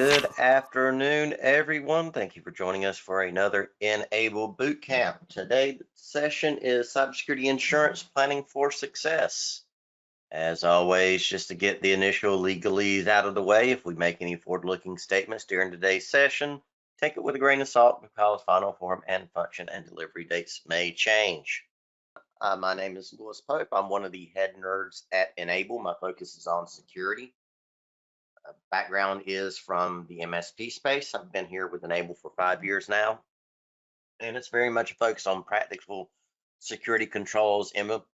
Good afternoon, everyone. Thank you for joining us for another Enable Boot Camp. Today's session is cybersecurity insurance planning for success. As always, just to get the initial legalese out of the way, if we make any forward-looking statements during today's session, take it with a grain of salt because final form and function and delivery dates may change. My name is Louis Pope. I'm one of the head nerds at Enable. My focus is on security. Background is from the MSP space. I've been here with Enable for 5 years now, and it's very much a focus on practical security controls,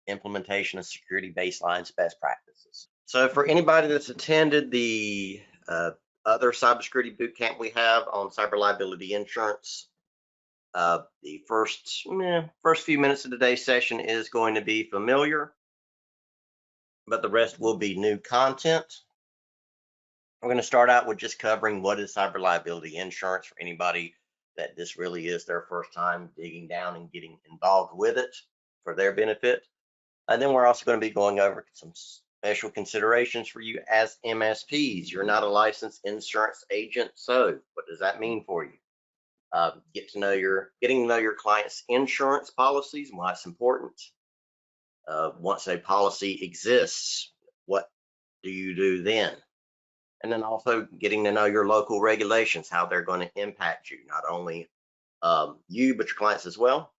implementation of security baselines, best practices. So for anybody that's attended the other cybersecurity boot camp we have on cyber liability insurance, the first few minutes of today's session is going to be familiar, but the rest will be new content. We're going to start out with just covering what is cyber liability insurance for anybody that this really is their first time digging down and getting involved with it for their benefit. And then we're also going to be going over some special considerations for you as MSPs. You're not a licensed insurance agent, so what does that mean for you? Getting to know your client's insurance policies and why it's important. Once a policy exists, what do you do then? And then also getting to know your local regulations, how they're going to impact you, not only you, but your clients as well.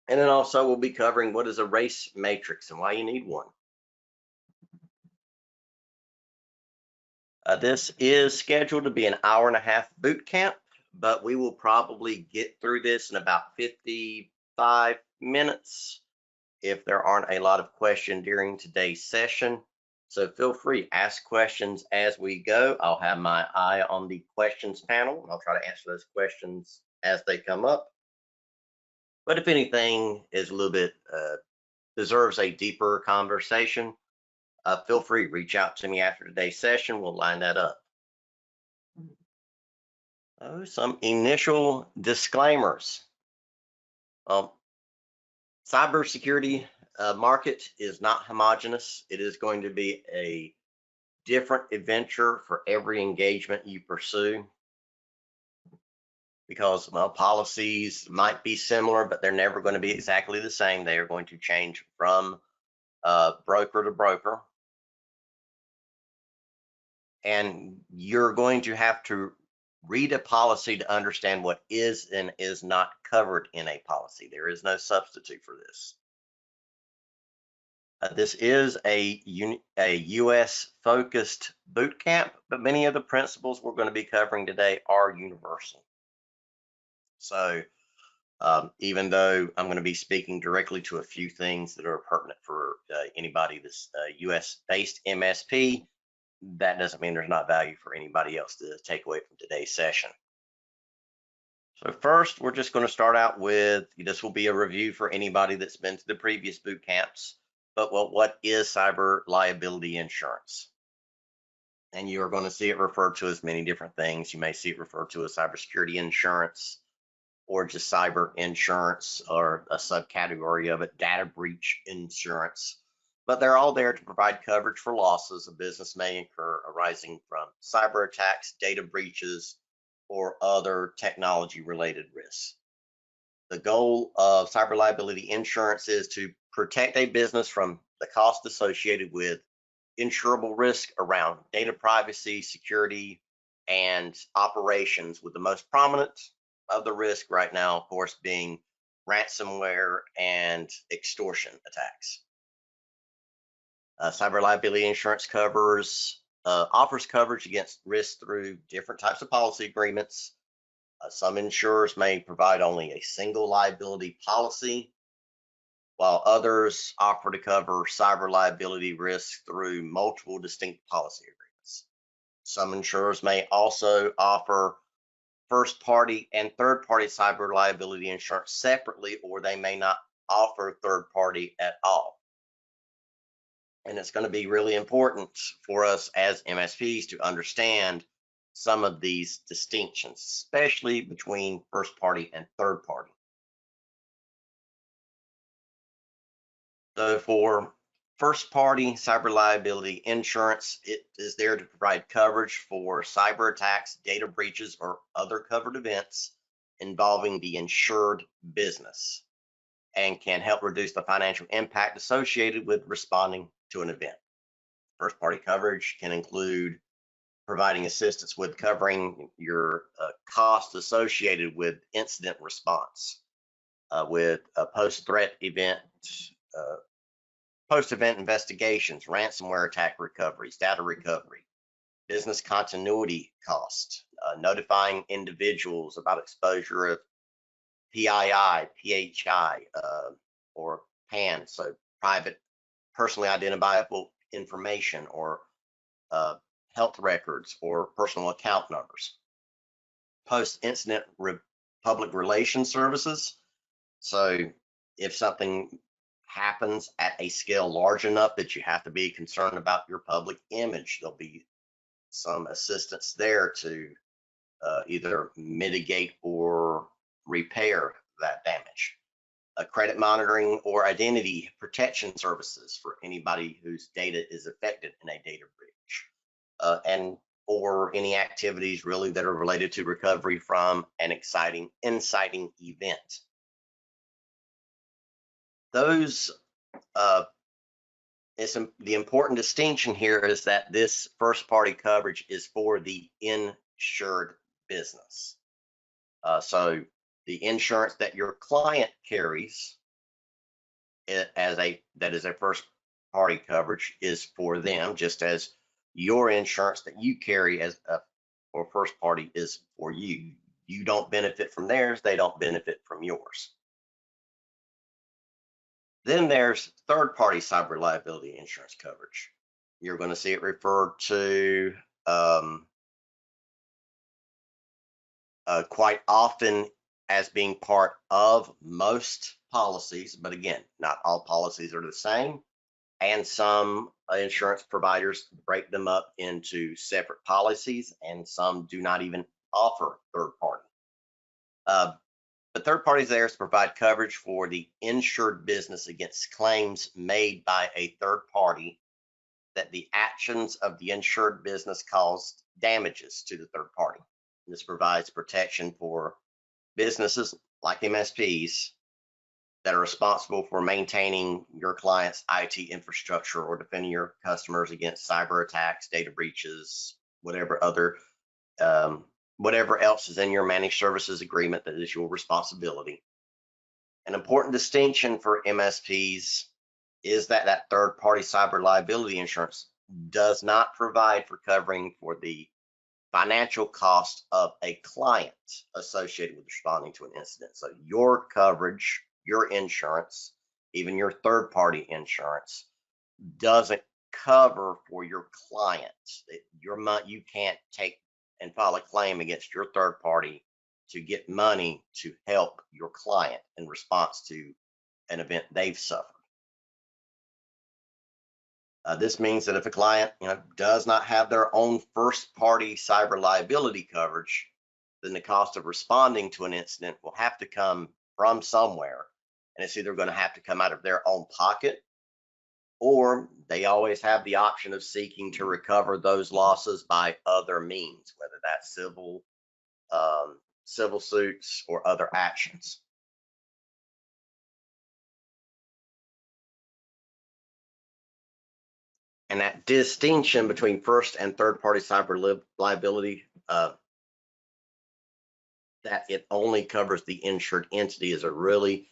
And then also we'll be covering what is a RACI matrix and why you need one. This is scheduled to be an hour-and-a-half boot camp, but we will probably get through this in about 55 minutes if there aren't a lot of questions during today's session. So feel free, ask questions as we go. I'll have my eye on the questions panel, and I'll try to answer those questions as they come up. But if anything is a little bit, deserves a deeper conversation, feel free, reach out to me after today's session. We'll line that up. Some initial disclaimers. Cybersecurity market is not homogeneous. It is going to be a different adventure for every engagement you pursue because policies might be similar, but they're never going to be exactly the same. They are going to change from broker to broker. And you're going to have to read a policy to understand what is and is not covered in a policy. There is no substitute for this. This is a U.S. focused boot camp, but many of the principles we're going to be covering today are universal. So even though I'm going to be speaking directly to a few things that are pertinent for anybody that's U.S. based MSP, that doesn't mean there's not value for anybody else to take away from today's session. So first, we're just going to start out with, this will be a review for anybody that's been to the previous boot camps. But what is cyber liability insurance? And you are going to see it referred to as many different things. You may see it referred to as cybersecurity insurance or just cyber insurance or a subcategory of it, data breach insurance. But they're all there to provide coverage for losses a business may incur arising from cyber attacks, data breaches, or other technology related risks. The goal of cyber liability insurance is to protect a business from the cost associated with insurable risk around data privacy, security, and operations, with the most prominent of the risk right now, of course, being ransomware and extortion attacks. Cyber liability insurance offers coverage against risk through different types of policy agreements. Some insurers may provide only a single liability policy, while others offer to cover cyber liability risks through multiple distinct policy agreements. Some insurers may also offer first-party and third-party cyber liability insurance separately, or they may not offer third-party at all. And it's going to be really important for us as MSPs to understand some of these distinctions, especially between first-party and third-party. So for First-party cyber liability insurance, it is there to provide coverage for cyber attacks, data breaches, or other covered events involving the insured business, and can help reduce the financial impact associated with responding to an event. First-party coverage can include providing assistance with covering your costs associated with incident response, with post-threat event, post-event investigations, ransomware attack recoveries, data recovery, business continuity costs, notifying individuals about exposure of PII, PHI, or PAN, so private personally identifiable information, or health records or personal account numbers. Post-incident public relations services. So if something happens at a scale large enough that you have to be concerned about your public image, there'll be some assistance there to either mitigate or repair that damage. Credit monitoring or identity protection services for anybody whose data is affected in a data breach, and or any activities really that are related to recovery from an inciting event. Those the important distinction here is that this first party coverage is for the insured business. So the insurance that your client carries that is a first party coverage is for them, just as your insurance that you carry as a or first party is for you. You don't benefit from theirs, they don't benefit from yours. Then there's third-party cyber liability insurance coverage. You're going to see it referred to quite often as being part of most policies, but again, not all policies are the same, and some insurance providers break them up into separate policies, and some do not even offer third-party. The third party is there to provide coverage for the insured business against claims made by a third party that the actions of the insured business caused damages to the third party. And this provides protection for businesses like MSPs that are responsible for maintaining your client's IT infrastructure or defending your customers against cyber attacks, data breaches, whatever else is in your managed services agreement that is your responsibility. An important distinction for MSPs is that that third-party cyber liability insurance does not provide for covering for the financial cost of a client associated with responding to an incident. So your coverage, your insurance, even your third-party insurance doesn't cover for your client. You can't take and file a claim against your third party to get money to help your client in response to an event they've suffered. This means that if a client does not have their own first party cyber liability coverage, then the cost of responding to an incident will have to come from somewhere, and it's either going to have to come out of their own pocket, or they always have the option of seeking to recover those losses by other means, whether that's civil suits or other actions. And that distinction between first and third party cyber liability, that it only covers the insured entity, is a really,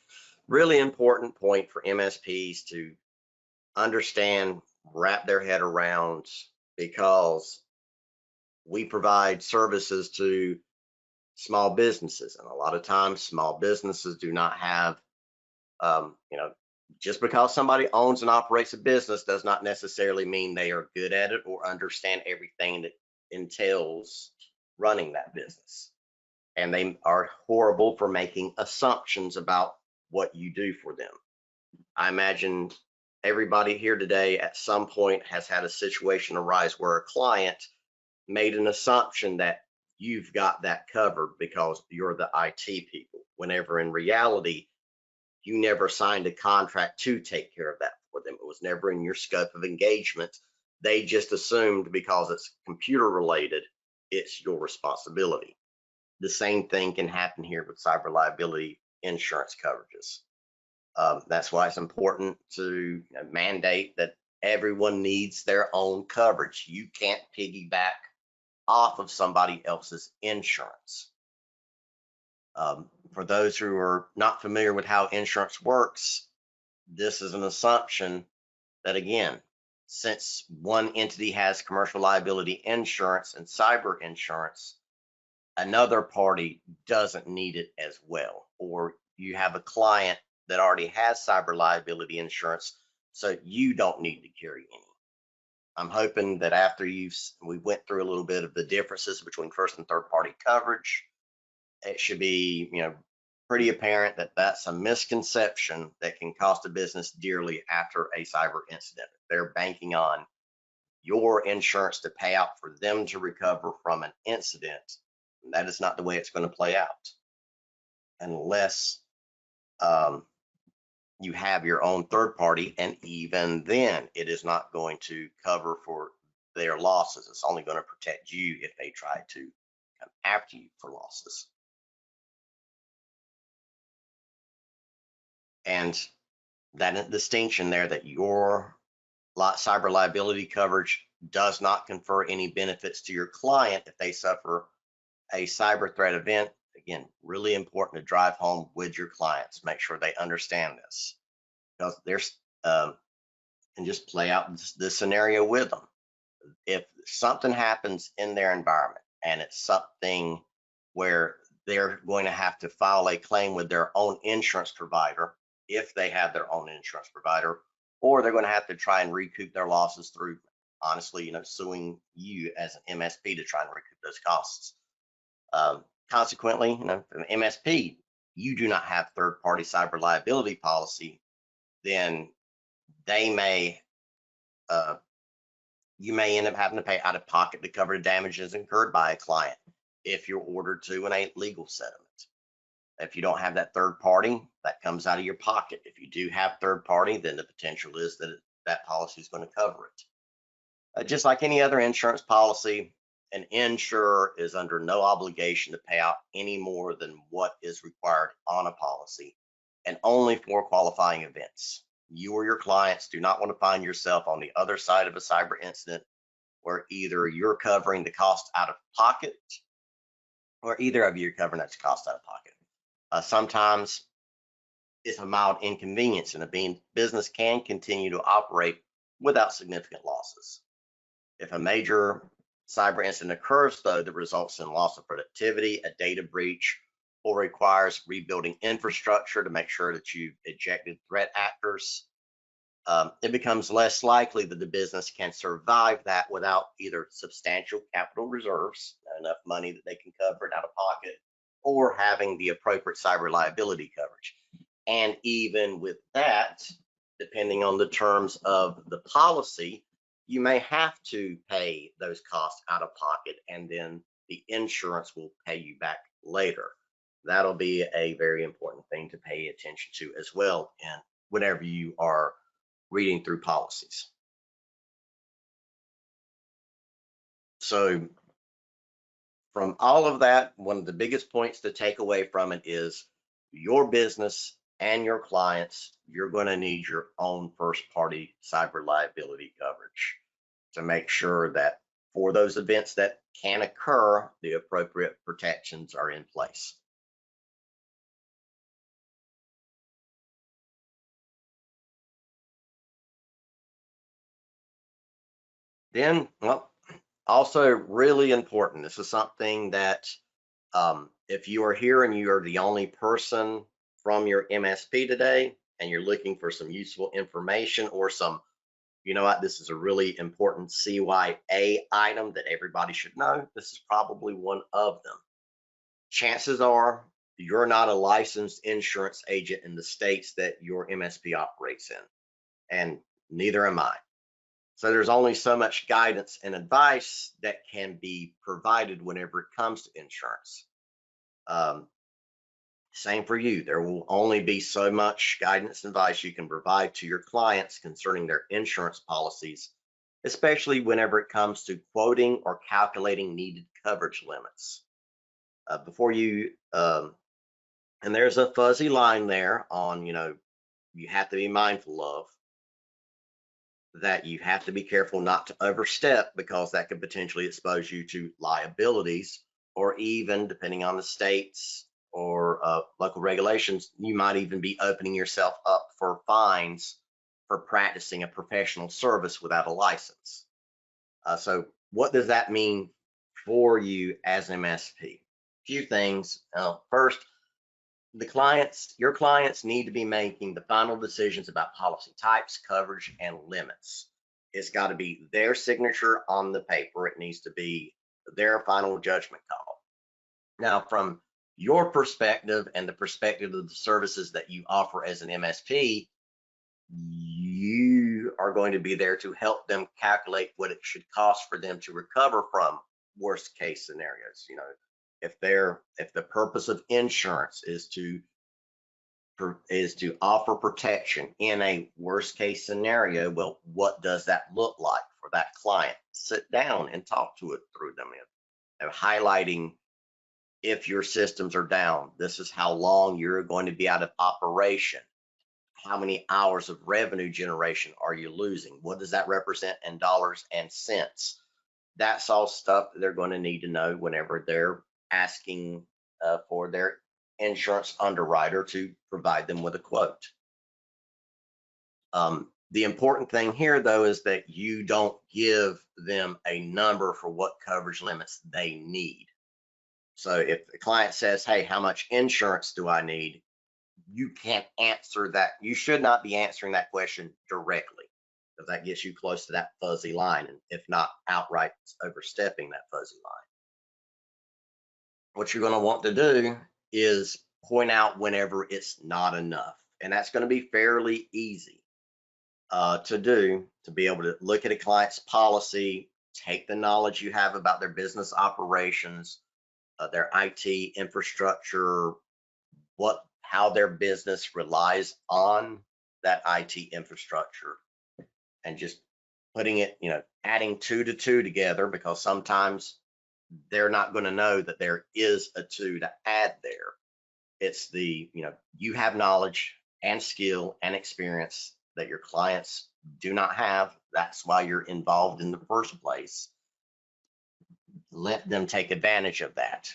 really important point for MSPs to understand, wrap their head around, because we provide services to small businesses, and a lot of times small businesses do not have, just because somebody owns and operates a business does not necessarily mean they are good at it or understand everything that entails running that business. And they are horrible for making assumptions about what you do for them. I imagine everybody here today at some point has had a situation arise where a client made an assumption that you've got that covered because you're the IT people, whenever in reality, you never signed a contract to take care of that for them. It was never in your scope of engagement. They just assumed because it's computer related, it's your responsibility. The same thing can happen here with cyber liability insurance coverages. That's why it's important to mandate that everyone needs their own coverage. You can't piggyback off of somebody else's insurance. For those who are not familiar with how insurance works, this is an assumption that, again, since one entity has commercial liability insurance and cyber insurance, another party doesn't need it as well. Or you have a client that already has cyber liability insurance, so you don't need to carry any. I'm hoping that after we went through a little bit of the differences between first and third party coverage, it should be, pretty apparent that that's a misconception that can cost a business dearly after a cyber incident. They're banking on your insurance to pay out for them to recover from an incident. That is not the way it's going to play out unless you have your own third party, and even then it is not going to cover for their losses. It's only going to protect you if they try to come after you for losses. And that distinction there, that your cyber liability coverage does not confer any benefits to your client if they suffer a cyber threat event. Again, really important to drive home with your clients. Make sure they understand this, because there's and just play out this scenario with them. If something happens in their environment and it's something where they're going to have to file a claim with their own insurance provider, if they have their own insurance provider, or they're going to have to try and recoup their losses through, honestly, suing you as an MSP to try and recoup those costs. Consequently, an MSP, you do not have third-party cyber liability policy, then you may end up having to pay out of pocket to cover the damages incurred by a client if you're ordered to in a legal settlement. If you don't have that third party, that comes out of your pocket. If you do have third party, then the potential is that that policy is going to cover it. Just like any other insurance policy, an insurer is under no obligation to pay out any more than what is required on a policy, and only for qualifying events. You or your clients do not want to find yourself on the other side of a cyber incident where either you're covering the cost out of pocket, or either of you are covering that cost out of pocket. Sometimes it's a mild inconvenience, and a business can continue to operate without significant losses. If a major cyber incident occurs, though, that results in loss of productivity, a data breach, or requires rebuilding infrastructure to make sure that you've ejected threat actors, it becomes less likely that the business can survive that without either substantial capital reserves, enough money that they can cover it out of pocket, or having the appropriate cyber liability coverage. And even with that, depending on the terms of the policy, you may have to pay those costs out of pocket, and then the insurance will pay you back later. That'll be a very important thing to pay attention to as well, and whenever you are reading through policies. So from all of that, one of the biggest points to take away from it is your business and your clients, you're going to need your own first-party cyber liability coverage to make sure that for those events that can occur, the appropriate protections are in place. Then, well, also really important, this is something that if you are here and you are the only person from your MSP today, and you're looking for some useful information or some, this is a really important CYA item that everybody should know, this is probably one of them. Chances are you're not a licensed insurance agent in the states that your MSP operates in, and neither am I. So there's only so much guidance and advice that can be provided whenever it comes to insurance. Same for you. There will only be so much guidance and advice you can provide to your clients concerning their insurance policies, especially whenever it comes to quoting or calculating needed coverage limits. Before you, and there's a fuzzy line there on, you have to be mindful of that. You have to be careful not to overstep because that could potentially expose you to liabilities, or even depending on the states or local regulations, you might even be opening yourself up for fines for practicing a professional service without a license. So what does that mean for you as an MSP? Few things. First, your clients need to be making the final decisions about policy types, coverage, and limits. It's got to be their signature on the paper. It needs to be their final judgment call. Now, from your perspective and the perspective of the services that you offer as an MSP, you are going to be there to help them calculate what it should cost for them to recover from worst case scenarios. If the purpose of insurance is to offer protection in a worst case scenario, well, what does that look like for that client? Sit down and talk to it through them, highlighting, if your systems are down, this is how long you're going to be out of operation. How many hours of revenue generation are you losing? What does that represent in dollars and cents? That's all stuff that they're going to need to know whenever they're asking for their insurance underwriter to provide them with a quote. The important thing here, though, is that you don't give them a number for what coverage limits they need. So if the client says, hey, how much insurance do I need? You can't answer that. You should not be answering that question directly, because that gets you close to that fuzzy line, and if not outright overstepping that fuzzy line. What you're going to want to do is point out whenever it's not enough. And that's going to be fairly easy to do, to be able to look at a client's policy, take the knowledge you have about their business operations, their IT infrastructure, how their business relies on that IT infrastructure, and just putting it, adding 2 to 2 together, because sometimes they're not going to know that there is a 2 to add there. It's you have knowledge and skill and experience that your clients do not have. That's why you're involved in the first place. Let them take advantage of that.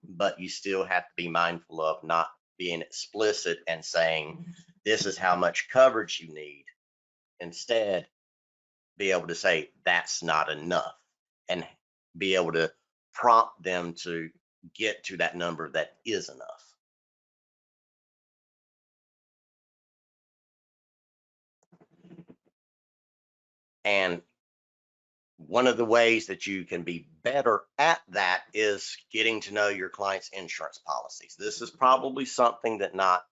But you still have to be mindful of not being explicit and saying, this is how much coverage you need. Instead, be able to say, that's not enough, and be able to prompt them to get to that number that is enough. And one of the ways that you can be better at that is getting to know your client's insurance policies. This is probably something that not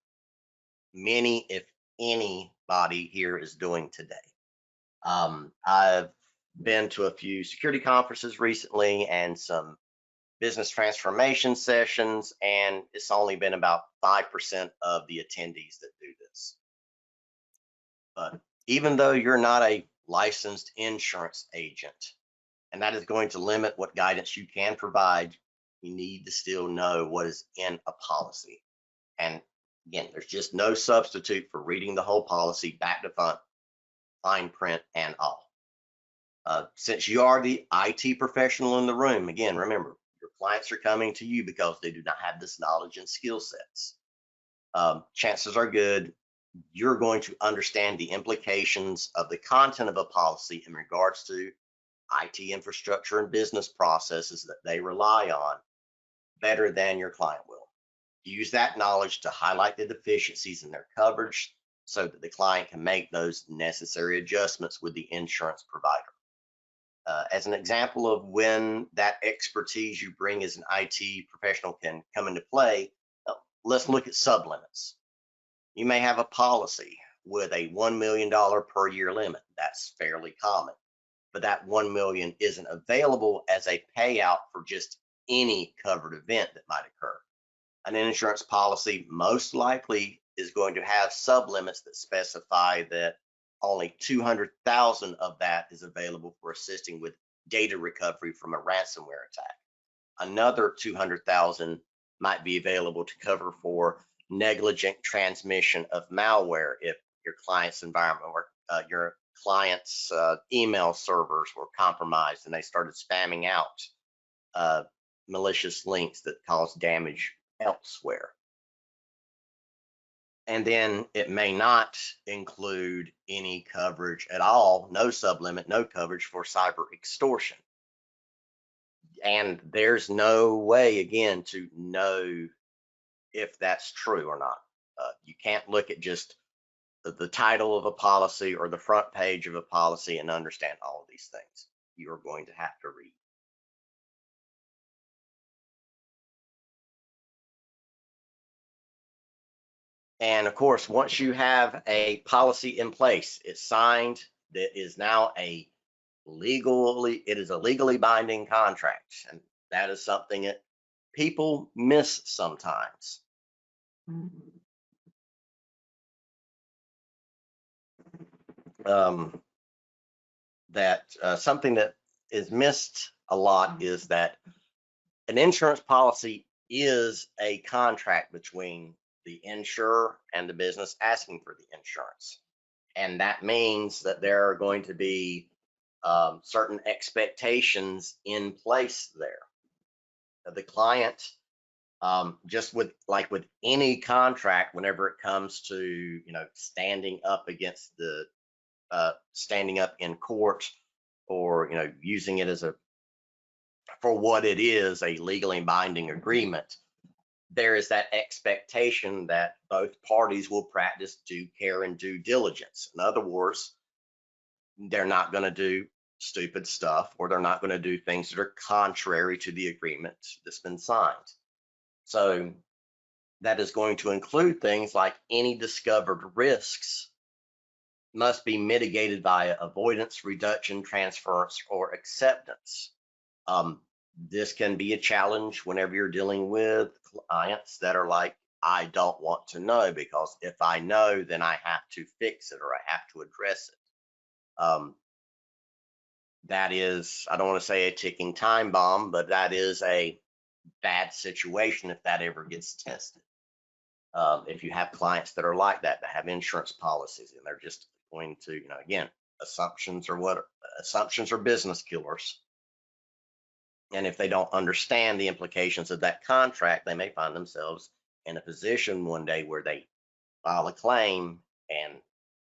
many, if anybody here, is doing today. I've been to a few security conferences recently and some business transformation sessions, and it's only been about 5% of the attendees that do this. But even though you're not a licensed insurance agent, and that is going to limit what guidance you can provide, you need to still know what is in a policy. And again, there's just no substitute for reading the whole policy back to front, fine print and all. Since you are the IT professional in the room, again, remember, your clients are coming to you because they do not have this knowledge and skill sets. Chances are good you're going to understand the implications of the content of a policy in regards to IT infrastructure and business processes that they rely on better than your client will. Use that knowledge to highlight the deficiencies in their coverage so that the client can make those necessary adjustments with the insurance provider. As an example of when that expertise you bring as an IT professional can come into play, let's look at sublimits. You may have a policy with a $1 million per year limit. That's fairly common, but that 1 million isn't available as a payout for just any covered event that might occur. An insurance policy most likely is going to have sublimits that specify that only 200,000 of that is available for assisting with data recovery from a ransomware attack. Another 200,000 might be available to cover for negligent transmission of malware if your client's environment or your client's email servers were compromised and they started spamming out malicious links that cause damage elsewhere. And then it may not include any coverage at all, no sublimit, no coverage for cyber extortion. And there's no way, again, to know if that's true or not. You can't look at just the title of a policy or the front page of a policy and understand all of these things. You're going to have to read. And of course, once you have a policy in place, it's signed, that is now it is a legally binding contract. And that is something that people miss sometimes. Something that is missed a lot is that an insurance policy is a contract between the insurer and the business asking for the insurance. And that means that there are going to be certain expectations in place there. The client, just with any contract, whenever it comes to standing up against the standing up in court, or using it for what it is, a legally binding agreement, there is that expectation that both parties will practice due care and due diligence. In other words, they're not going to do stupid stuff, or they're not going to do things that are contrary to the agreement that's been signed. So that is going to include things like any discovered risks must be mitigated via avoidance, reduction, transference, or acceptance. This can be a challenge whenever you're dealing with clients that are like, I don't want to know, because if I know, then I have to fix it or I have to address it. That is, I don't want to say a ticking time bomb, but that is a bad situation if that ever gets tested. If you have clients that are like that have insurance policies and they're just going to, again, assumptions are business killers. And if they don't understand the implications of that contract, they may find themselves in a position one day where they file a claim and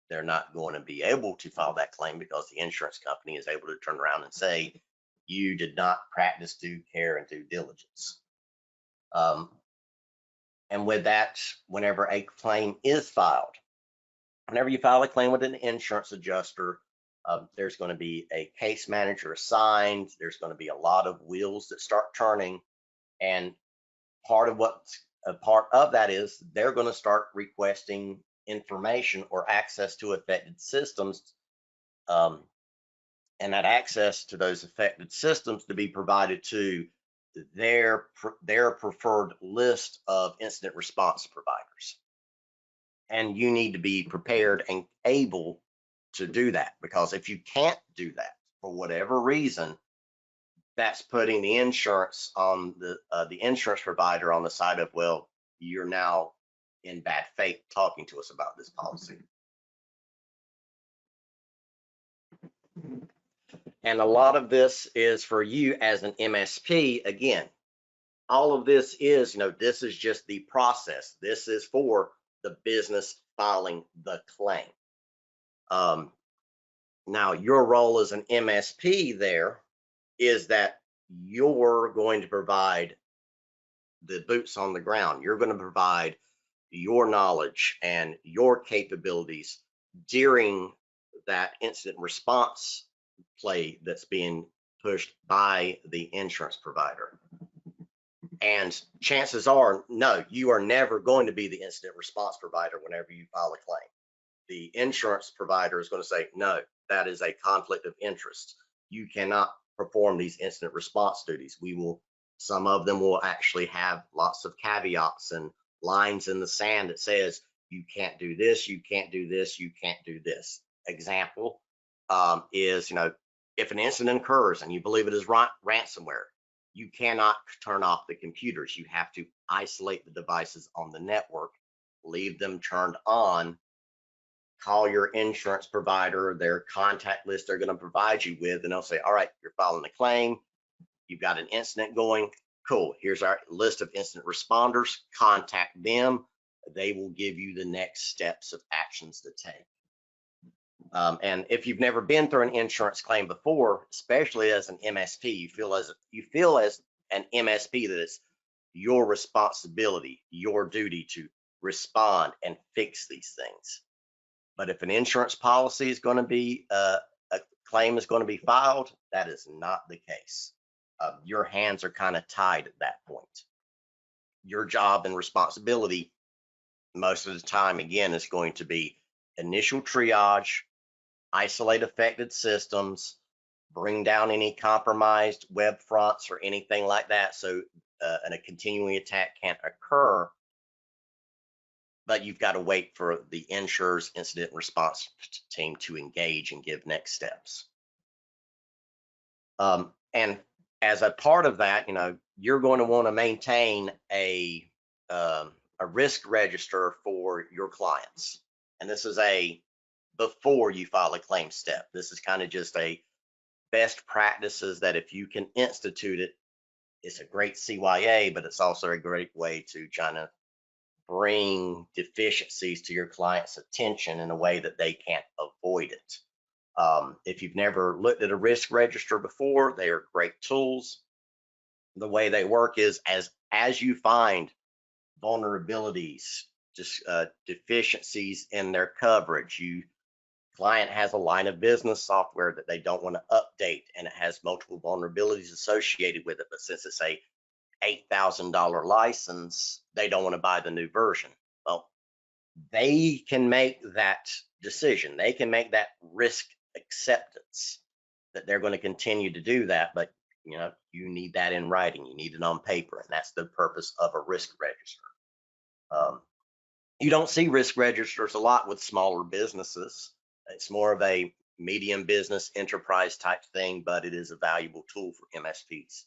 they're not going to be able to file that claim because the insurance company is able to turn around and say, you did not practice due care and due diligence. And with that, whenever a claim is filed, whenever you file a claim with an insurance adjuster, there's going to be a case manager assigned. There's going to be a lot of wheels that start turning. And part of that is they're going to start requesting information or access to affected systems, and that access to those affected systems to be provided to their preferred list of incident response providers. And you need to be prepared and able to do that, because if you can't do that for whatever reason, that's putting the insurance on the insurance provider on the side of, well, you're now in bad faith talking to us about this policy. And a lot of this is for you as an MSP. Again, all of this is, this is just the process. This is for the business filing the claim. Now, your role as an MSP there is that you're going to provide the boots on the ground. You're going to provide your knowledge and your capabilities during that incident response play that's being pushed by the insurance provider. And chances are, no, you are never going to be the incident response provider whenever you file a claim. The insurance provider is going to say, no, that is a conflict of interest. You cannot perform these incident response duties. We will Some of them will actually have lots of caveats and lines in the sand that says, you can't do this, you can't do this, you can't do this. Example is, if an incident occurs and you believe it is ransomware, you cannot turn off the computers. You have to isolate the devices on the network, leave them turned on, call your insurance provider, their contact list they're going to provide you with, and they'll say, all right, you're filing a claim, you've got an incident going, cool, here's our list of incident responders, contact them, they will give you the next steps of actions to take. And if you've never been through an insurance claim before, especially as an MSP, you feel as an MSP that it's your responsibility, your duty to respond and fix these things. But if an insurance policy is going to be, a claim is going to be filed, that is not the case. Your hands are kind of tied at that point. Your job and responsibility most of the time, again, is going to be initial triage, isolate affected systems, bring down any compromised web fronts or anything like that, so a continuing attack can't occur. But you've got to wait for the insurer's incident response team to engage and give next steps. And as a part of that, you're going to want to maintain a risk register for your clients. And this is before you file a claim step. This is kind of just a best practices that if you can institute it, it's a great CYA, but it's also a great way to kind of bring deficiencies to your client's attention in a way that they can't avoid it. If you've never looked at a risk register before, they are great tools. The way they work is as you find vulnerabilities, just deficiencies in their coverage, client has a line of business software that they don't want to update, and it has multiple vulnerabilities associated with it. But since it's a $8,000 license, they don't want to buy the new version. Well, they can make that decision. They can make that risk acceptance that they're going to continue to do that, but you need that in writing. You need it on paper, and that's the purpose of a risk register. You don't see risk registers a lot with smaller businesses. It's more of a medium business enterprise type thing, but it is a valuable tool for MSPs.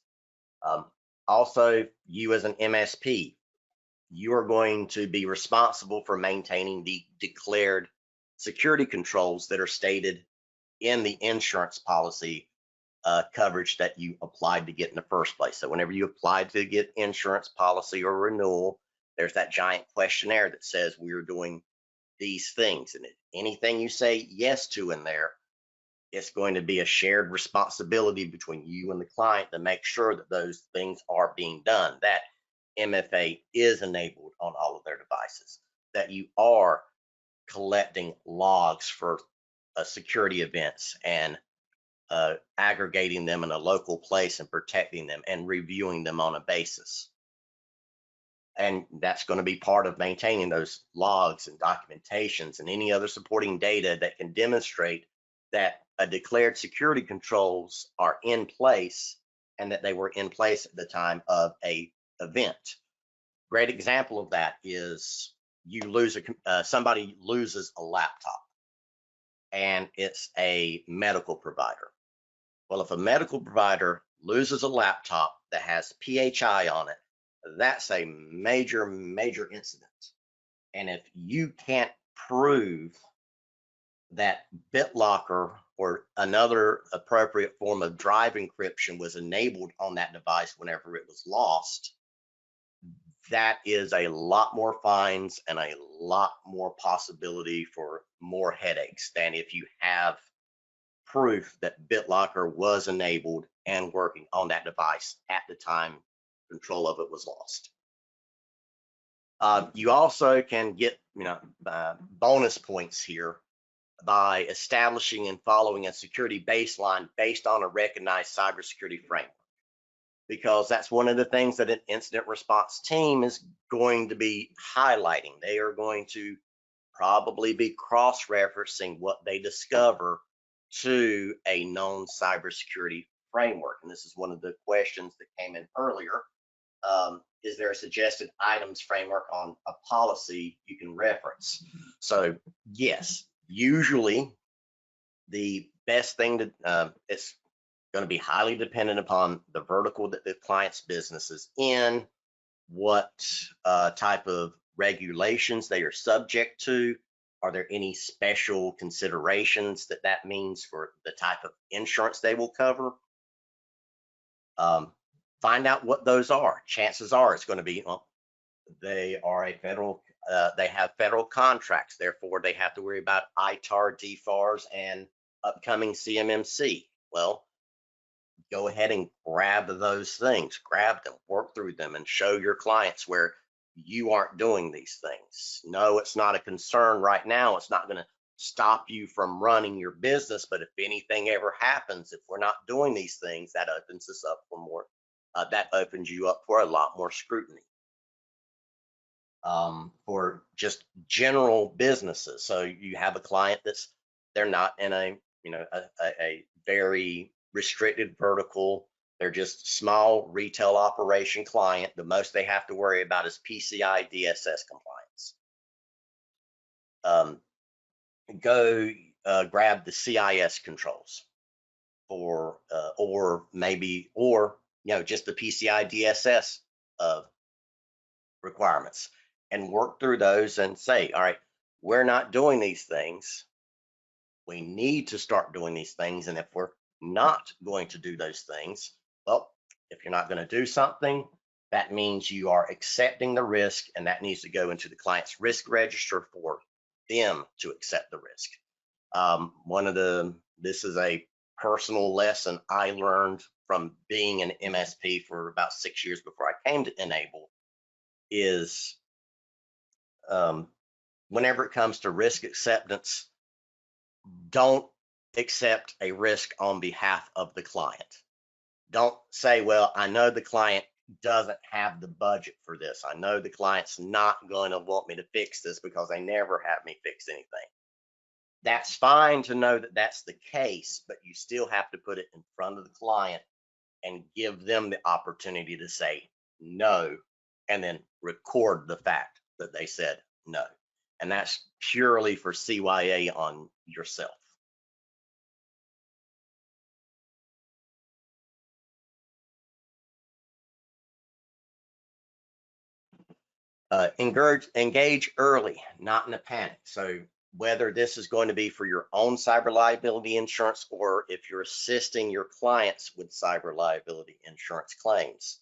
Also, you as an MSP, you are going to be responsible for maintaining the declared security controls that are stated in the insurance policy coverage that you applied to get in the first place. So whenever you apply to get insurance policy or renewal, there's that giant questionnaire that says we're doing these things. And anything you say yes to in there, it's going to be a shared responsibility between you and the client to make sure that those things are being done, that MFA is enabled on all of their devices, that you are collecting logs for security events and aggregating them in a local place and protecting them and reviewing them on a basis. And that's going to be part of maintaining those logs and documentations and any other supporting data that can demonstrate that a declared security controls are in place and that they were in place at the time of a event. Great example of that is somebody loses a laptop and it's a medical provider. Well, if a medical provider loses a laptop that has PHI on it, that's a major, major incident. And if you can't prove that BitLocker or another appropriate form of drive encryption was enabled on that device whenever it was lost, that is a lot more fines and a lot more possibility for more headaches than if you have proof that BitLocker was enabled and working on that device at the time control of it was lost. You also can get bonus points here by establishing and following a security baseline based on a recognized cybersecurity framework, because that's one of the things that an incident response team is going to be highlighting. They are going to probably be cross-referencing what they discover to a known cybersecurity framework. And this is one of the questions that came in earlier. Is there a suggested items framework on a policy you can reference? So yes, usually the best thing to, it's going to be highly dependent upon the vertical that the client's business is in, what type of regulations they are subject to. Are there any special considerations that means for the type of insurance they will cover? Find out what those are. Chances are it's going to be, well, they are a federal, they have federal contracts, therefore they have to worry about ITAR, DFARS, and upcoming CMMC. Well, go ahead and grab those things, grab them, work through them, and show your clients where you aren't doing these things. No, it's not a concern right now. It's not going to stop you from running your business, but if anything ever happens, if we're not doing these things, that opens us up for more, that opens you up for a lot more scrutiny. For just general businesses. So you have a client they're not in a, a very restricted vertical. They're just small retail operation client. The most they have to worry about is PCI DSS compliance. Go grab the CIS controls for, or just the PCI DSS requirements, and work through those and say, all right, we're not doing these things. We need to start doing these things. And if we're not going to do those things, well, if you're not going to do something, that means you are accepting the risk, and that needs to go into the client's risk register for them to accept the risk. This is a personal lesson I learned from being an MSP for about 6 years before I came to Enable, is whenever it comes to risk acceptance, don't accept a risk on behalf of the client. Don't say, well, I know the client doesn't have the budget for this. I know the client's not going to want me to fix this because they never have me fix anything. That's fine to know that that's the case, but you still have to put it in front of the client and give them the opportunity to say no, and then record the fact that they said no. And that's purely for CYA on yourself. Engage early, not in a panic. So whether this is going to be for your own cyber liability insurance, or if you're assisting your clients with cyber liability insurance claims,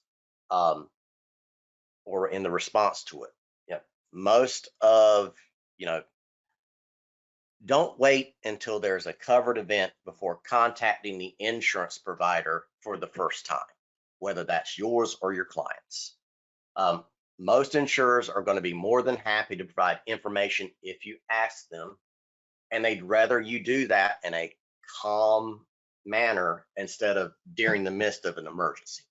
or in the response to it. Most of, don't wait until there's a covered event before contacting the insurance provider for the first time, whether that's yours or your clients. Most insurers are going to be more than happy to provide information if you ask them, and they'd rather you do that in a calm manner instead of during the midst of an emergency.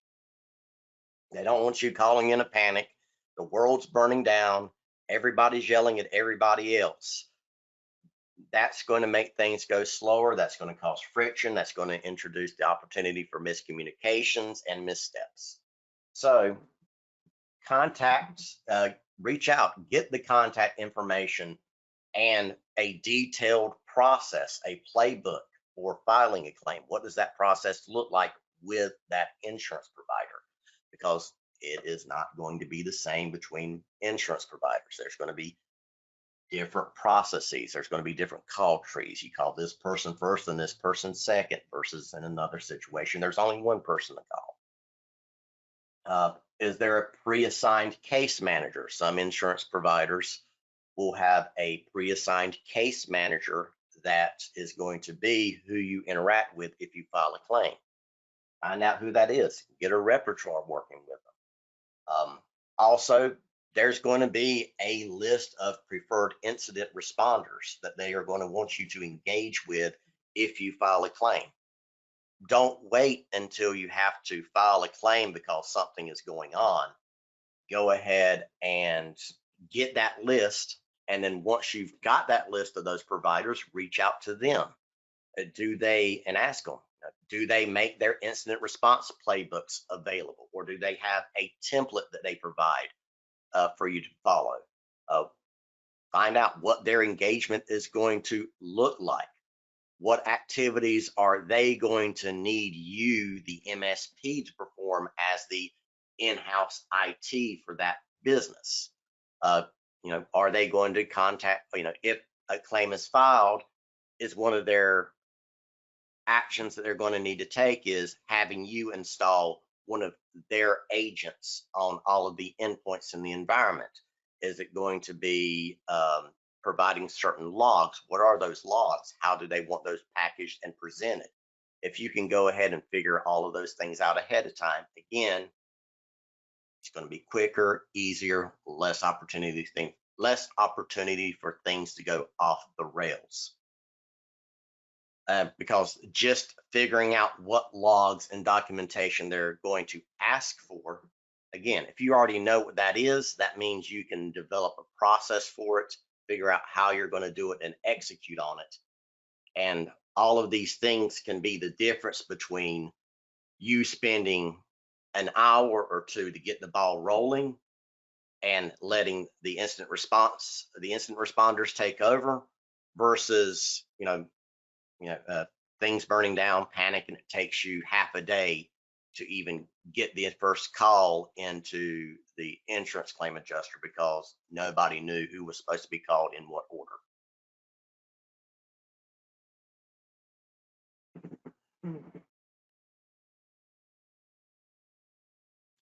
They don't want you calling in a panic. The world's burning down. Everybody's yelling at everybody else. That's going to make things go slower. That's going to cause friction. That's going to introduce the opportunity for miscommunications and missteps. So reach out, get the contact information and a detailed process, a playbook for filing a claim. What does that process look like with that insurance provider? Because it is not going to be the same between insurance providers. There's going to be different processes. There's going to be different call trees. You call this person first and this person second, versus in another situation, there's only one person to call. Is there a pre-assigned case manager? Some insurance providers will have a pre-assigned case manager that is going to be who you interact with if you file a claim. Find out who that is. Get a repertoire working with them. Also, there's going to be a list of preferred incident responders that they are going to want you to engage with if you file a claim. Don't wait until you have to file a claim because something is going on. Go ahead and get that list, and then once you've got that list of those providers, reach out to them. And ask them, Do they make their incident response playbooks available, or do they have a template that they provide for you to follow? Find out what their engagement is going to look like. What activities are they going to need you, the MSP, to perform as the in-house IT for that business? Are they going to contact, if a claim is filed, is one of their actions that they're going to need to take is having you install one of their agents on all of the endpoints in the environment? Is it going to be providing certain logs? What are those logs? How do they want those packaged and presented? If you can go ahead and figure all of those things out ahead of time, again, it's going to be quicker, easier, less opportunity for things to go off the rails. Because just figuring out what logs and documentation they're going to ask for, again, if you already know what that is, that means you can develop a process for it, figure out how you're going to do it, and execute on it. And all of these things can be the difference between you spending an hour or two to get the ball rolling and letting the incident responders take over versus, things burning down, panic, and it takes you half a day to even get the first call into the insurance claim adjuster because nobody knew who was supposed to be called in what order.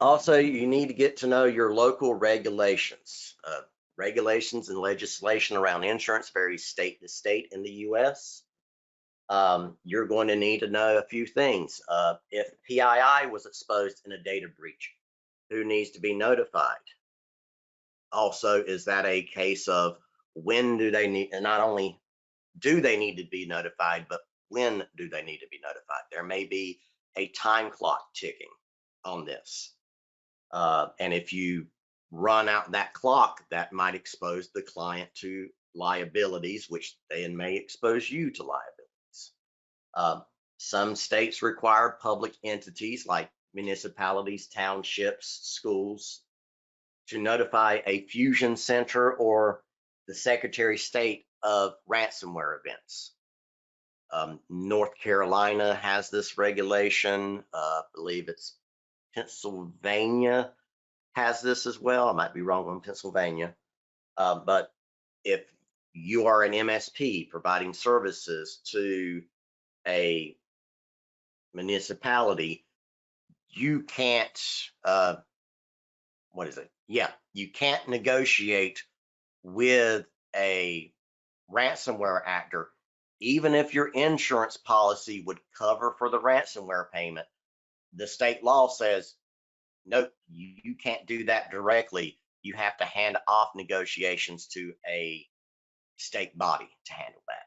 Also, you need to get to know your local regulations. Regulations and legislation around insurance varies state to state in the US. You're going to need to know a few things. If PII was exposed in a data breach, who needs to be notified? Also, is that a case of when do they need, and not only do they need to be notified, but when do they need to be notified? There may be a time clock ticking on this. And if you run out that clock, that might expose the client to liabilities, which then may expose you to liabilities. Some states require public entities like municipalities, townships, schools to notify a fusion center or the Secretary of State of ransomware events. North Carolina has this regulation. I believe it's Pennsylvania has this as well. I might be wrong on Pennsylvania. But if you are an MSP providing services to a municipality, you can't, you can't negotiate with a ransomware actor, even if your insurance policy would cover for the ransomware payment. The state law says, nope, you can't do that directly. You have to hand off negotiations to a state body to handle that.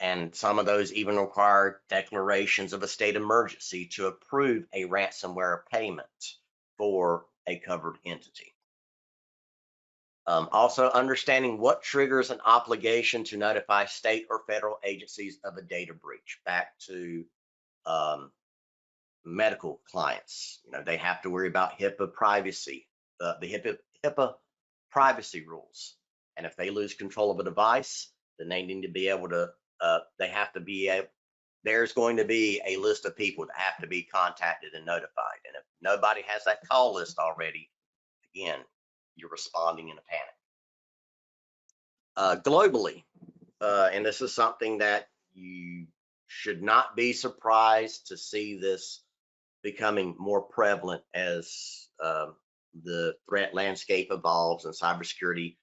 And some of those even require declarations of a state emergency to approve a ransomware payment for a covered entity. Also, understanding what triggers an obligation to notify state or federal agencies of a data breach. Back to medical clients, they have to worry about HIPAA privacy, the HIPAA privacy rules. And if they lose control of a device, then they need to be able to, there's going to be a list of people that have to be contacted and notified. And if nobody has that call list already, again, you're responding in a panic. Globally, and this is something that you should not be surprised to see this becoming more prevalent as the threat landscape evolves and cybersecurity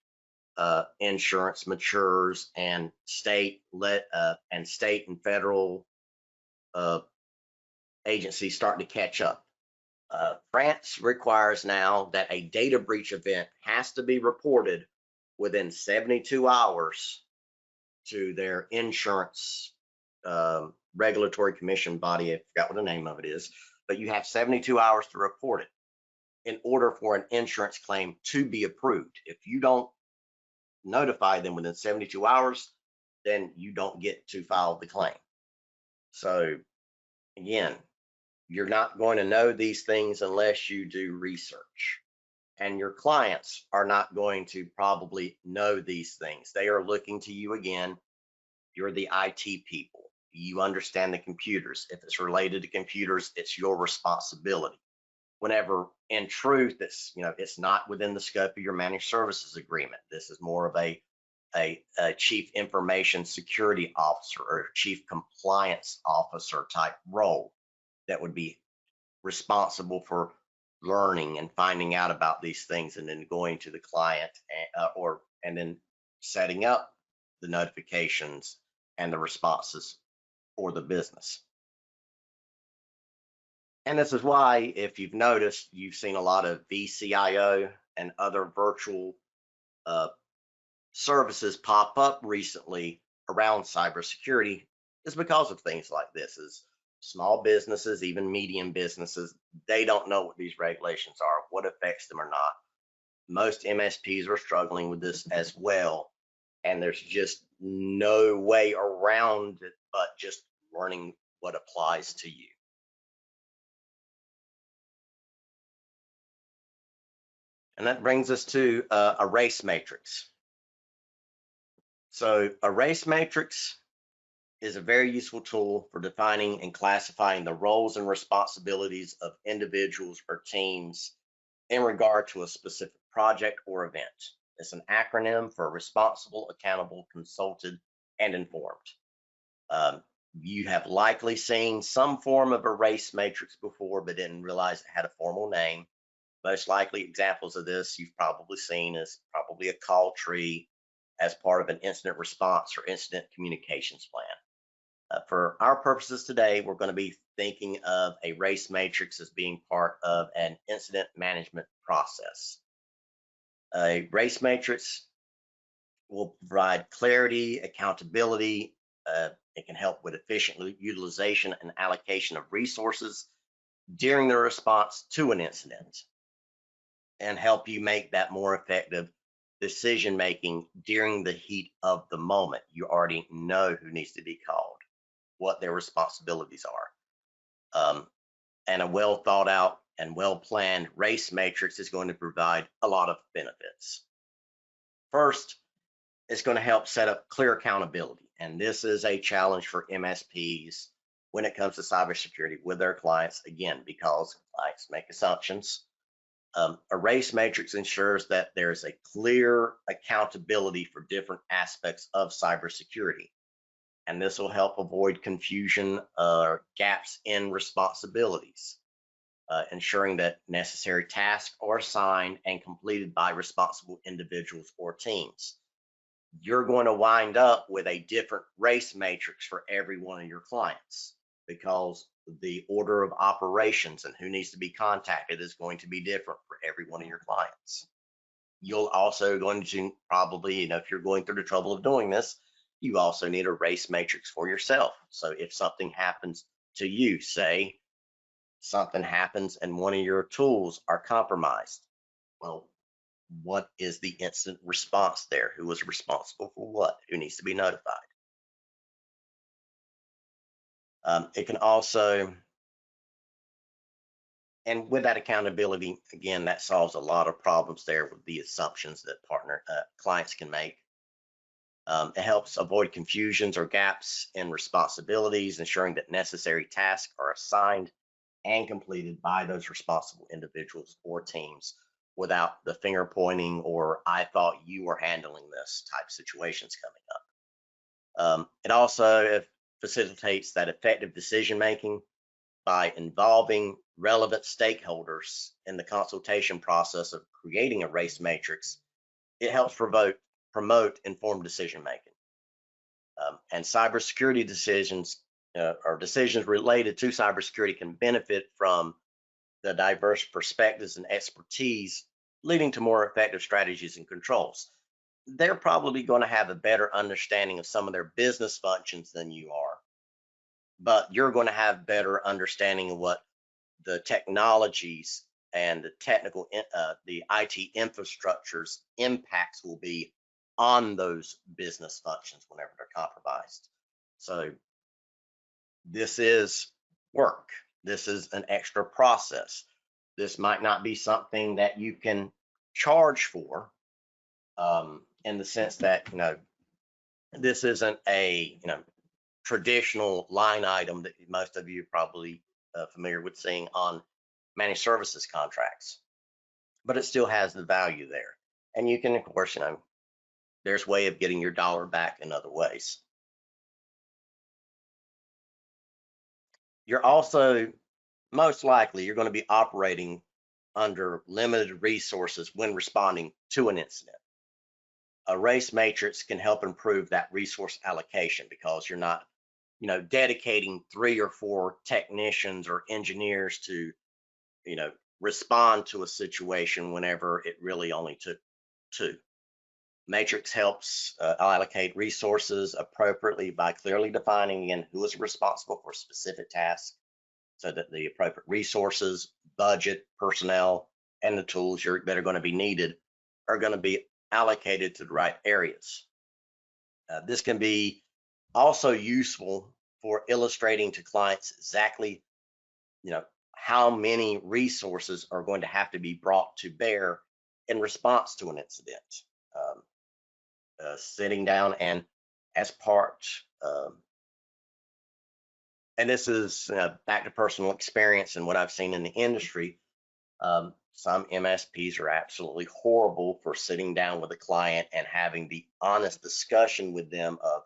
insurance matures and state and federal agencies start to catch up. France requires now that a data breach event has to be reported within 72 hours to their insurance regulatory commission body. I forgot what the name of it is, but you have 72 hours to report it in order for an insurance claim to be approved. If you don't notify them within 72 hours, then you don't get to file the claim. So again, you're not going to know these things unless you do research. And your clients are not going to probably know these things. They are looking to you again. You're the IT people. You understand the computers. If it's related to computers, it's your responsibility. Whenever in truth, it's not within the scope of your managed services agreement. This is more of a chief information security officer or chief compliance officer type role that would be responsible for learning and finding out about these things and then going to the client and then setting up the notifications and the responses for the business. And this is why, if you've noticed, you've seen a lot of VCIO and other virtual services pop up recently around cybersecurity, is because of things like this. Is small businesses, even medium businesses, they don't know what these regulations are, what affects them or not. Most MSPs are struggling with this as well, and there's just no way around it but just learning what applies to you. And that brings us to a race matrix. So a race matrix is a very useful tool for defining and classifying the roles and responsibilities of individuals or teams in regard to a specific project or event. It's an acronym for responsible, accountable, consulted, and informed. You have likely seen some form of a race matrix before, but didn't realize it had a formal name. Most likely examples of this you've probably seen is probably a call tree as part of an incident response or incident communications plan. For our purposes today, we're going to be thinking of a race matrix as being part of an incident management process. A race matrix will provide clarity, accountability. It can help with efficient utilization and allocation of resources during the response to an incident and help you make that more effective decision making during the heat of the moment. You already know who needs to be called, what their responsibilities are. And a well thought out and well planned race matrix is going to provide a lot of benefits. First, it's going to help set up clear accountability. And this is a challenge for MSPs when it comes to cybersecurity with their clients, again, because clients make assumptions. A race matrix ensures that there's a clear accountability for different aspects of cybersecurity. And this will help avoid confusion or gaps in responsibilities, ensuring that necessary tasks are assigned and completed by responsible individuals or teams. You're going to wind up with a different race matrix for every one of your clients because the order of operations and who needs to be contacted is going to be different for every one of your clients. You'll also going to probably, if you're going through the trouble of doing this, you also need a race matrix for yourself. So if something happens to you, say something happens and one of your tools are compromised, well, what is the instant response there? Who was responsible for what? Who needs to be notified? It can also, and with that accountability, again, that solves a lot of problems there with the assumptions that clients can make. It helps avoid confusions or gaps in responsibilities, ensuring that necessary tasks are assigned and completed by those responsible individuals or teams without the finger pointing or I thought you were handling this type situations coming up. It also facilitates that effective decision making by involving relevant stakeholders in the consultation process of creating a race matrix. It helps promote informed decision making. And cybersecurity decisions or decisions related to cybersecurity can benefit from the diverse perspectives and expertise, leading to more effective strategies and controls. They're probably going to have a better understanding of some of their business functions than you are, but you're going to have better understanding of what the technologies and the technical, the IT infrastructure's impacts will be on those business functions whenever they're compromised. So this is work. This is an extra process. This might not be something that you can charge for, in the sense that, this isn't a, traditional line item that most of you are probably familiar with seeing on managed services contracts, but it still has the value there. And you can, of course, there's a way of getting your dollar back in other ways. You're also, most likely, you're going to be operating under limited resources when responding to an incident. A race matrix can help improve that resource allocation because you're not, dedicating 3 or 4 technicians or engineers to, respond to a situation whenever it really only took 2. Matrix helps allocate resources appropriately by clearly defining, again, who is responsible for specific tasks, so that the appropriate resources, budget, personnel, and the tools that are going to be needed are going to be allocated to the right areas. This can be also useful for illustrating to clients exactly, how many resources are going to have to be brought to bear in response to an incident. Sitting down and as part, and this is back to personal experience and what I've seen in the industry. Some MSPs are absolutely horrible for sitting down with a client and having the honest discussion with them of,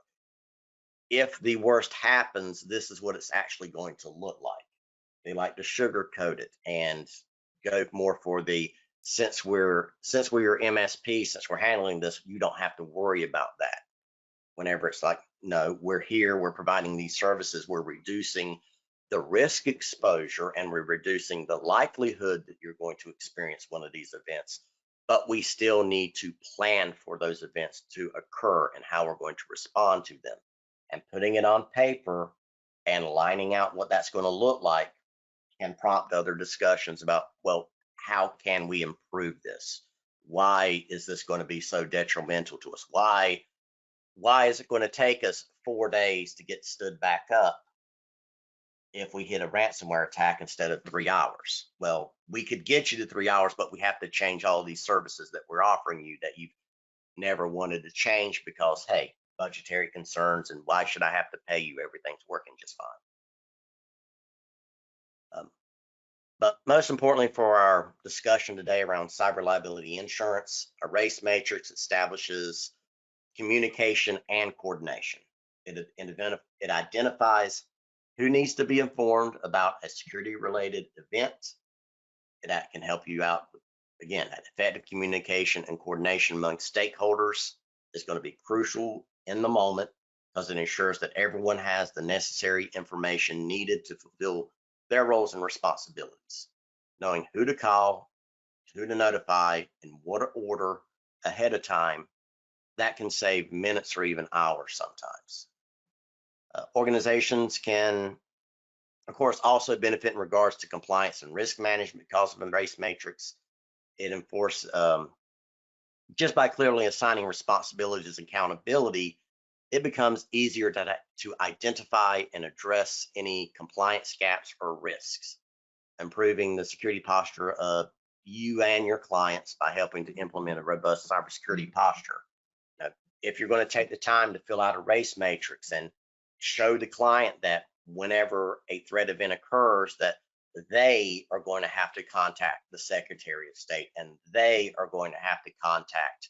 if the worst happens, this is what it's actually going to look like. They like to sugarcoat it and go more for the, since we're your MSP, since we're handling this, you don't have to worry about that. Whenever it's like, no, we're here, we're providing these services, we're reducing the risk exposure and we're reducing the likelihood that you're going to experience one of these events, but we still need to plan for those events to occur and how we're going to respond to them. And putting it on paper and lining out what that's going to look like can prompt other discussions about, well, how can we improve this? Why is this going to be so detrimental to us? Why is it going to take us 4 days to get stood back up if we hit a ransomware attack instead of 3 hours? Well, we could get you to 3 hours, but we have to change all these services that we're offering you that you've never wanted to change because, hey, budgetary concerns, and why should I have to pay you? Everything's working just fine. But most importantly for our discussion today around cyber liability insurance, a race matrix establishes communication and coordination. It identifies who needs to be informed about a security related event. That can help you out with, again, that effective communication and coordination among stakeholders is going to be crucial in the moment because it ensures that everyone has the necessary information needed to fulfill their roles and responsibilities. Knowing who to call, who to notify, in what order ahead of time, that can save minutes or even hours sometimes. Organizations can, of course, also benefit in regards to compliance and risk management because of the race matrix. It enforces, just by clearly assigning responsibilities and accountability, it becomes easier to identify and address any compliance gaps or risks, improving the security posture of you and your clients by helping to implement a robust cybersecurity posture. Now, if you're going to take the time to fill out a race matrix and show the client that whenever a threat event occurs, that they are going to have to contact the Secretary of State and they are going to have to contact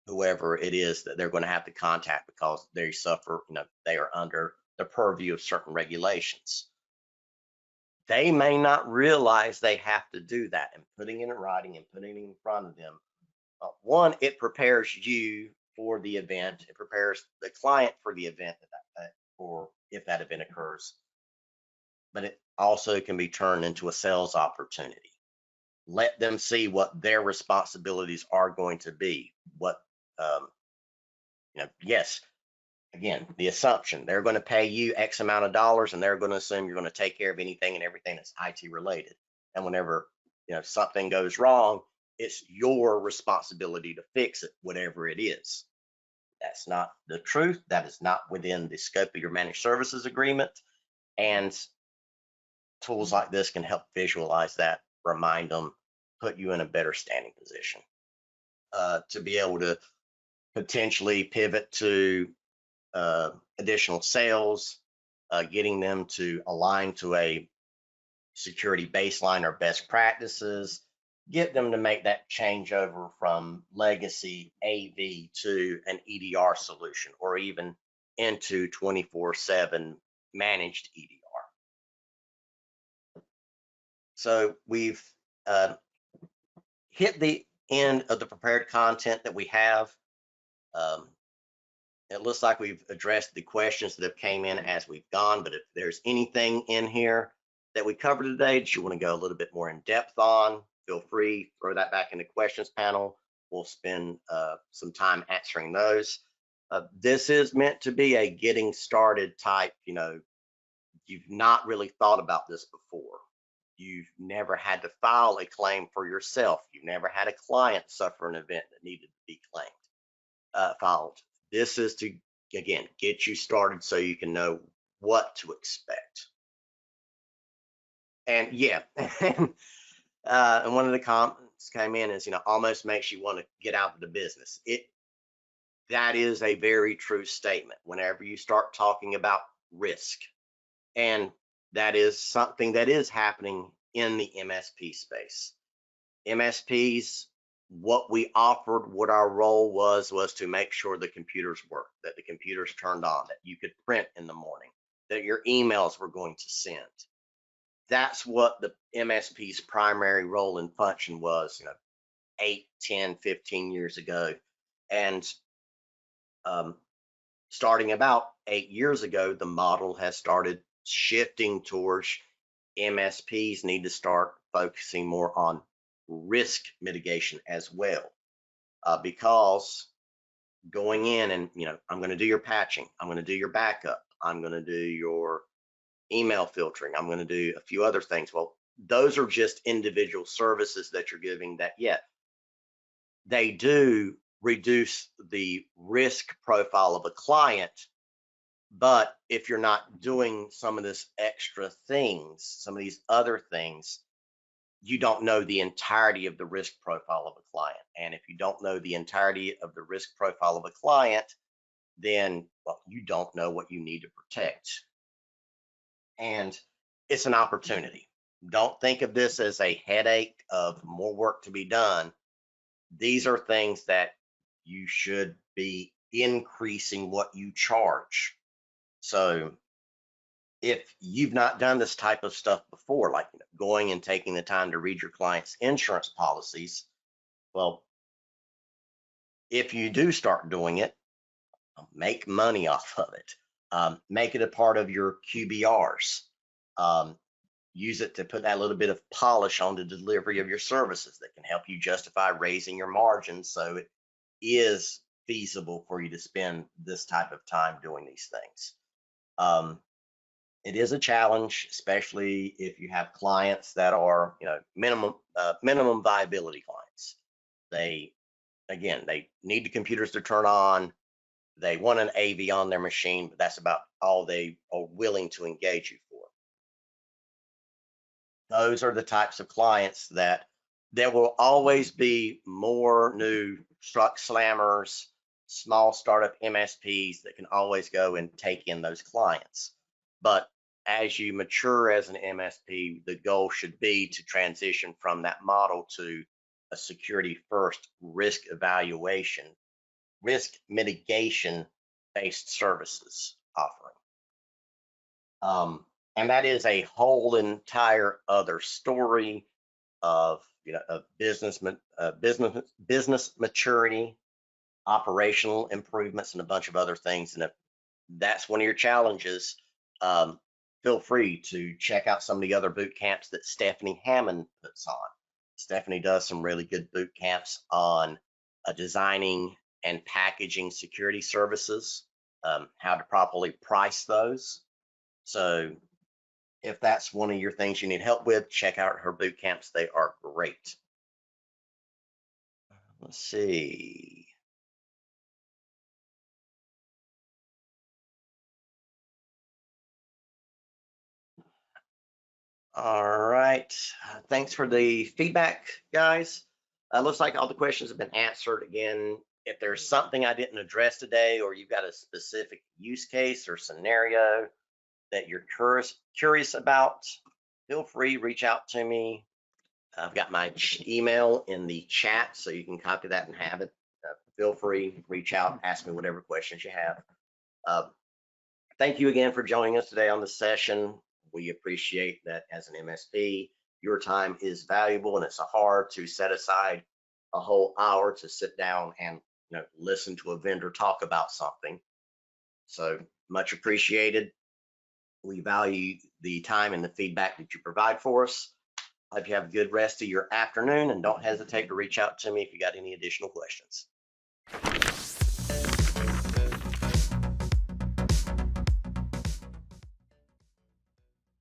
whoever it is that they're going to have to contact because they suffer, they are under the purview of certain regulations. They may not realize they have to do that, and putting it in writing and putting it in front of them. One, it prepares you for the event. It prepares the client for the event or if that event occurs. But it also can be turned into a sales opportunity. Let them see what their responsibilities are going to be. What, yes, again, the assumption they're going to pay you X amount of dollars and they're going to assume you're going to take care of anything and everything that's IT related. And whenever, something goes wrong, it's your responsibility to fix it, whatever it is. That's not the truth. That is not within the scope of your managed services agreement. And tools like this can help visualize that, remind them, put you in a better standing position to be able to potentially pivot to additional sales, getting them to align to a security baseline or best practices, get them to make that changeover from legacy AV to an EDR solution, or even into 24/7 managed EDR. So we've hit the end of the prepared content that we have. Um, it looks like we've addressed the questions that have came in as we've gone, but if there's anything in here that we covered today that you want to go a little bit more in depth on, feel free, throw that back in the questions panel. We'll spend some time answering those. This is meant to be a getting started type, you've not really thought about this before. You've never had to file a claim for yourself. You've never had a client suffer an event that needed to be filed. This is to, again, get you started so you can know what to expect. And yeah, and one of the comments came in is, almost makes you want to get out of the business. That is a very true statement. Whenever you start talking about risk, and that is something that is happening in the MSP space. MSPs, what we offered, what our role was to make sure the computers worked, that the computers turned on, that you could print in the morning, that your emails were going to send. That's what the MSP's primary role and function was, 8, 10, 15 years ago. And starting about 8 years ago, the model has started shifting towards MSPs need to start focusing more on risk mitigation as well, because going in and, I'm going to do your patching, I'm going to do your backup, I'm going to do your email filtering, I'm going to do a few other things. Well, those are just individual services that you're giving that, they do reduce the risk profile of a client. But if you're not doing some of this extra things, some of these other things, you don't know the entirety of the risk profile of a client. And if you don't know the entirety of the risk profile of a client, then, well, you don't know what you need to protect. And it's an opportunity. Don't think of this as a headache of more work to be done. These are things that you should be increasing what you charge. So if you've not done this type of stuff before, like going and taking the time to read your client's insurance policies, well, if you do start doing it, make money off of it. Make it a part of your QBRs. Use it to put that little bit of polish on the delivery of your services that can help you justify raising your margins, so it is feasible for you to spend this type of time doing these things. It is a challenge, especially if you have clients that are, minimum viability clients. They need the computers to turn on. They want an AV on their machine, but that's about all they are willing to engage you for. Those are the types of clients that there will always be more new truck slammers, small startup MSPs that can always go and take in those clients. But as you mature as an MSP, the goal should be to transition from that model to a security first risk evaluation, risk mitigation based services offering. And that is a whole entire other story of, of business maturity, operational improvements, and a bunch of other things. And if that's one of your challenges, feel free to check out some of the other boot camps that Stephanie Hammond puts on. Stephanie does some really good boot camps on designing and packaging security services, how to properly price those. So if that's one of your things you need help with, check out her boot camps. They are great. Let's see. All right. Thanks for the feedback, guys. Looks like all the questions have been answered. Again, if there's something I didn't address today, or you've got a specific use case or scenario that you're curious about, feel free, reach out to me. I've got my email in the chat, so you can copy that and have it. Feel free, reach out, ask me whatever questions you have. Uh, Thank you again for joining us today on the session. We appreciate that as an MSP, your time is valuable, and it's hard to set aside a whole hour to sit down and listen to a vendor talk about something. So much appreciated. We value the time and the feedback that you provide for us. Hope you have a good rest of your afternoon, and don't hesitate to reach out to me if you got any additional questions.